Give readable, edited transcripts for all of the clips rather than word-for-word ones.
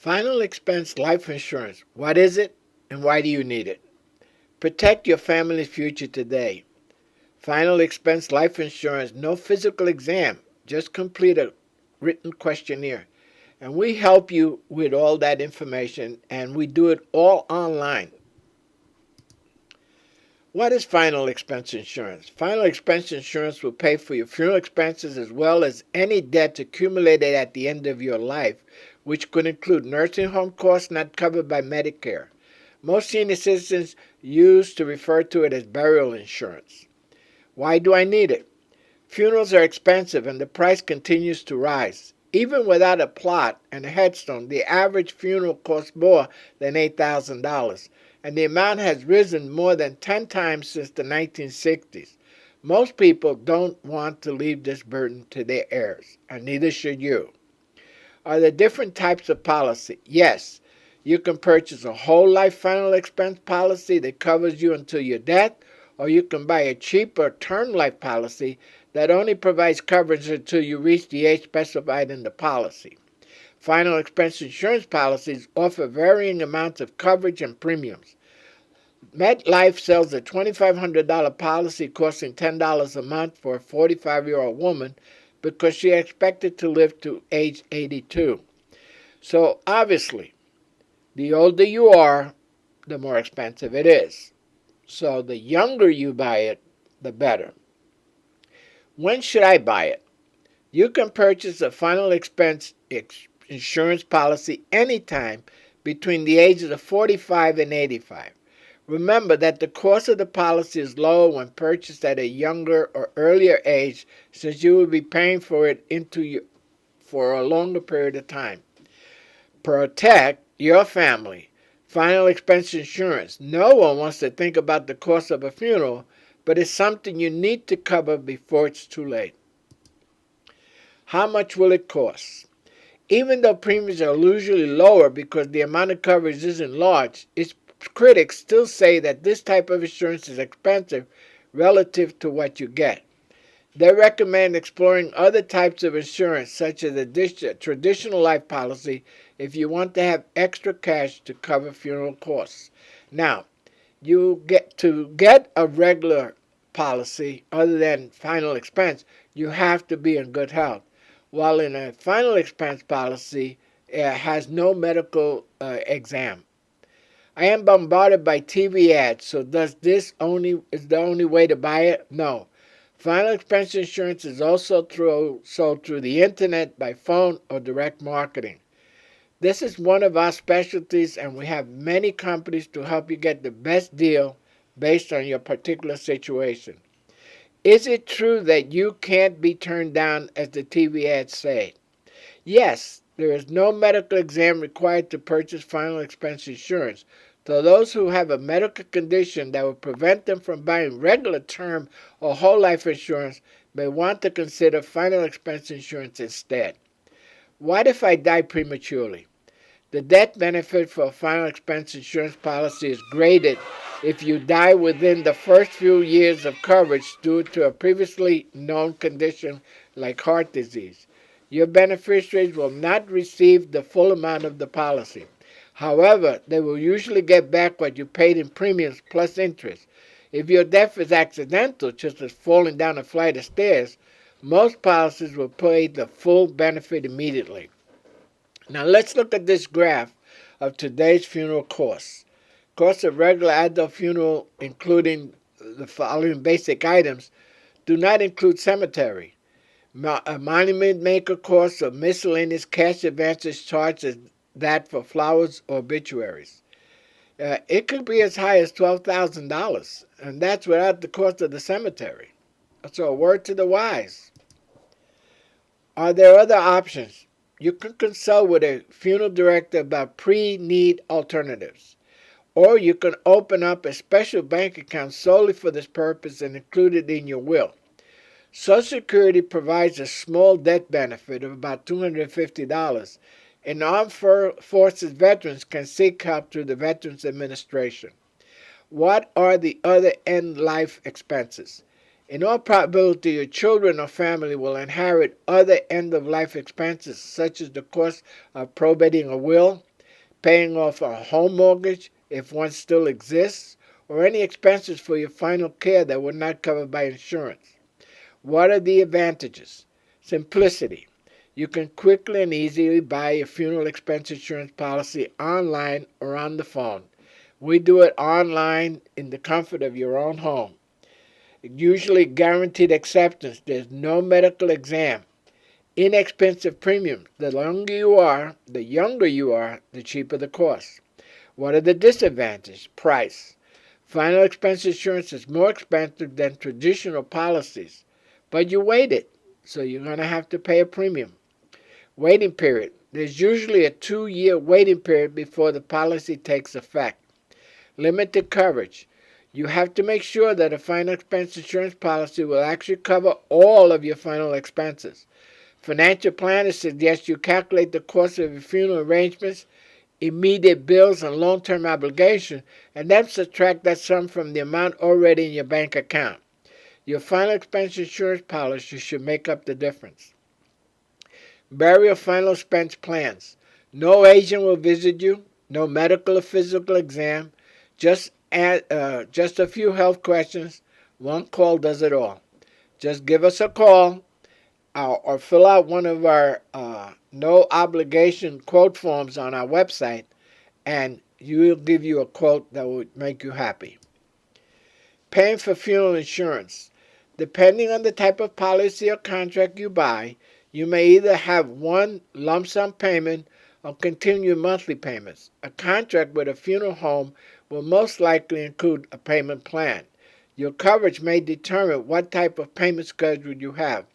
Final expense life insurance. What is it and why do you need it? Protect your family's future today. Final expense life insurance, no physical exam, just complete a written questionnaire. And we help you with all that information and we do it all online. What is final expense insurance? Final expense insurance will pay for your funeral expenses as well as any debt accumulated at the end of your life, which could include nursing home costs not covered by Medicare. Most senior citizens used to refer to it as burial insurance. Why do I need it? Funerals are expensive and the price continues to rise. Even without a plot and a headstone, the average funeral costs more than $8,000, and the amount has risen more than 10 times since the 1960s. Most people don't want to leave this burden to their heirs, and neither should you. Are there different types of policy? Yes. You can purchase a whole life final expense policy that covers you until your death, or you can buy a cheaper term life policy that only provides coverage until you reach the age specified in the policy. Final expense insurance policies offer varying amounts of coverage and premiums. MetLife sells a $2,500 policy costing $10 a month for a 45-year-old woman because she expected to live to age 82. So obviously, the older you are, the more expensive it is. So the younger you buy it, the better. When should I buy it? You can purchase a final expense insurance policy anytime between the ages of 45 and 85. Remember that the cost of the policy is lower when purchased at a younger or earlier age, since you will be paying for it for a longer period of time. Protect your family. Final expense insurance. No one wants to think about the cost of a funeral, but it's something you need to cover before it's too late. How much will it cost? Even though premiums are usually lower because the amount of coverage isn't large, its critics still say that this type of insurance is expensive relative to what you get. They recommend exploring other types of insurance, such as a traditional life policy, if you want to have extra cash to cover funeral costs. Now, to get a regular policy other than final expense, you have to be in good health. While in a final expense policy, it has no medical exam. I am bombarded by TV ads, so is the only way to buy it? No. Final expense insurance is also sold through the internet, by phone, or direct marketing. This is one of our specialties, and we have many companies to help you get the best deal based on your particular situation. Is it true that you can't be turned down as the TV ads say? Yes, there is no medical exam required to purchase final expense insurance, though those who have a medical condition that would prevent them from buying regular term or whole life insurance may want to consider final expense insurance instead. What if I die prematurely? The death benefit for a final expense insurance policy is graded if you die within the first few years of coverage due to a previously known condition like heart disease. Your beneficiaries will not receive the full amount of the policy. However, they will usually get back what you paid in premiums plus interest. If your death is accidental, such as falling down a flight of stairs, most policies will pay the full benefit immediately. Now let's look at this graph of today's funeral costs. Costs of regular adult funeral, including the following basic items, do not include cemetery. Monument maker costs of miscellaneous cash advances charged as that for flowers or obituaries. It could be as high as $12,000, and that's without the cost of the cemetery. So a word to the wise. Are there other options? You can consult with a funeral director about pre-need alternatives. Or you can open up a special bank account solely for this purpose and include it in your will. Social Security provides a small death benefit of about $250, and armed forces veterans can seek help through the Veterans Administration. What are the other end-life expenses? In all probability, your children or family will inherit other end-of-life expenses, such as the cost of probating a will, paying off a home mortgage if one still exists, or any expenses for your final care that were not covered by insurance. What are the advantages? Simplicity. You can quickly and easily buy a funeral expense insurance policy online or on the phone. We do it online in the comfort of your own home. Usually guaranteed acceptance. There's no medical exam. Inexpensive premiums. The younger you are, the cheaper the cost. What are the disadvantages? Price. Final expense insurance is more expensive than traditional policies, but you waited, so you're going to have to pay a premium. Waiting period. There's usually a 2-year waiting period before the policy takes effect. Limited coverage. You have to make sure that a final expense insurance policy will actually cover all of your final expenses. Financial planners suggest you calculate the cost of your funeral arrangements, immediate bills, and long-term obligations, and then subtract that sum from the amount already in your bank account. Your final expense insurance policy should make up the difference. Burial final expense plans. No agent will visit you, no medical or physical exam, just a few health questions. One call does it all. Just give us a call or fill out one of our no obligation quote forms on our website, and we'll give you a quote that will make you happy. Paying for funeral insurance. Depending on the type of policy or contract you buy, you may either have one lump sum payment or continue monthly payments. A contract with a funeral home will most likely include a payment plan. Your coverage may determine what type of payment schedule you have.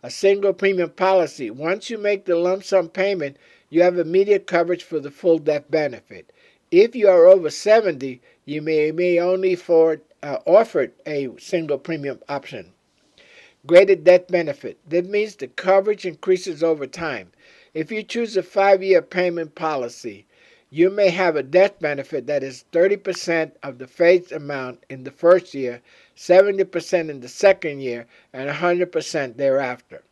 A single premium policy. Once you make the lump sum payment, you have immediate coverage for the full death benefit. If you are over 70, you may only offered a single premium option. Graded death benefit. That means the coverage increases over time. If you choose a 5-year payment policy, you may have a death benefit that is 30% of the face amount in the first year, 70% in the second year, and 100% thereafter.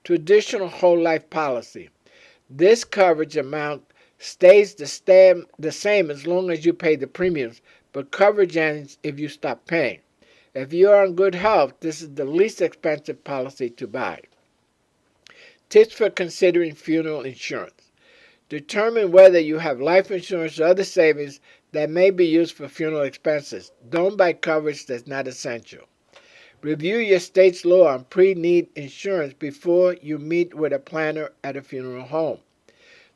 Traditional whole life policy. This coverage amount stays the same as long as you pay the premiums, but coverage ends if you stop paying. If you are in good health, this is the least expensive policy to buy. Tips for considering funeral insurance. Determine whether you have life insurance or other savings that may be used for funeral expenses. Don't buy coverage that's not essential. Review your state's law on pre-need insurance before you meet with a planner at a funeral home.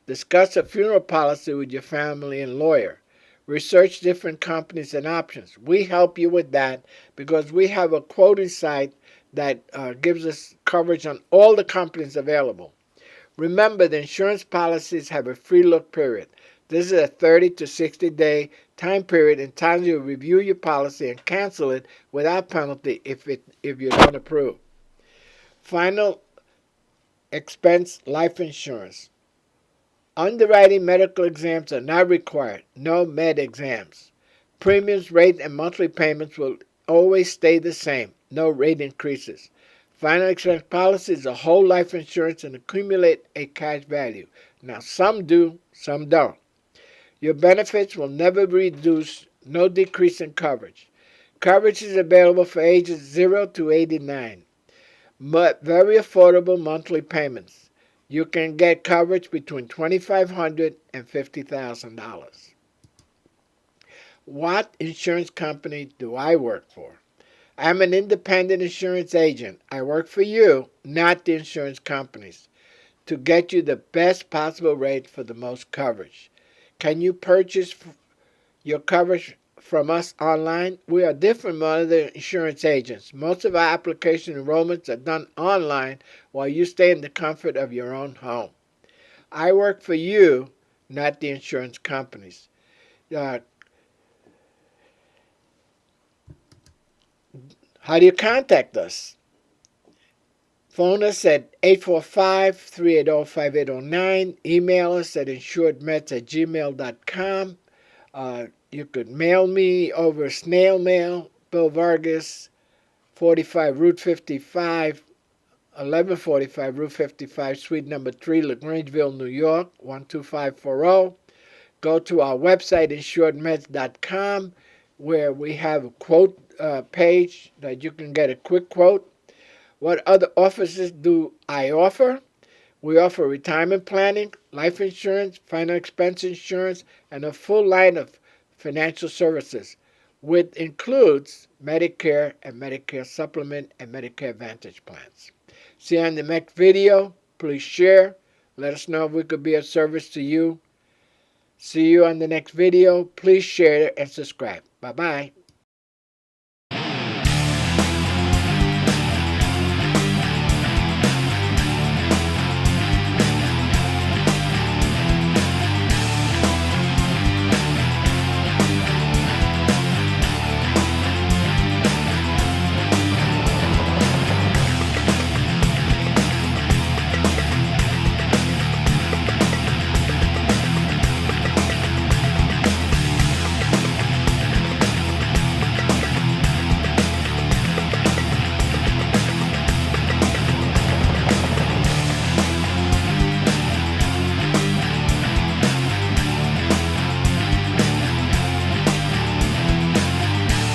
Discuss a funeral policy with your family and lawyer. Research different companies and options. We help you with that because we have a quoting site that gives us coverage on all the companies available. Remember, the insurance policies have a free look period. This is a 30 to 60-day time period in time you review your policy and cancel it without penalty if you don't approve. Final expense life insurance. Underwriting medical exams are not required. No med exams. Premiums, rate, and monthly payments will always stay the same. No rate increases. Final expense policies are whole life insurance and accumulate a cash value. Now, some do, some don't. Your benefits will never be reduced, no decrease in coverage. Coverage is available for ages 0 to 89, but very affordable monthly payments. You can get coverage between $2,500 and $50,000. What insurance company do I work for? I'm an independent insurance agent. I work for you, not the insurance companies, to get you the best possible rate for the most coverage. Can you purchase your coverage from us online? We are different from other insurance agents. Most of our application enrollments are done online while you stay in the comfort of your own home. I work for you, not the insurance companies. How do you contact us? Phone us at 845-380-5809. Email us at insuredmets@gmail.com. You could mail me over snail mail, Bill Vargas, 45 Route 55, 1145 Route 55, Suite number 3, LaGrangeville, New York, 12540. go to our website, insuredmeds.com, where we have a quote page that you can get a quick quote. What other offices do I offer? We offer retirement planning, life insurance, final expense insurance, and a full line of financial services, which includes Medicare and Medicare Supplement and Medicare Advantage plans. See you on the next video. Please share. Let us know if we could be of service to you. See you on the next video. Please share and subscribe. Bye-bye.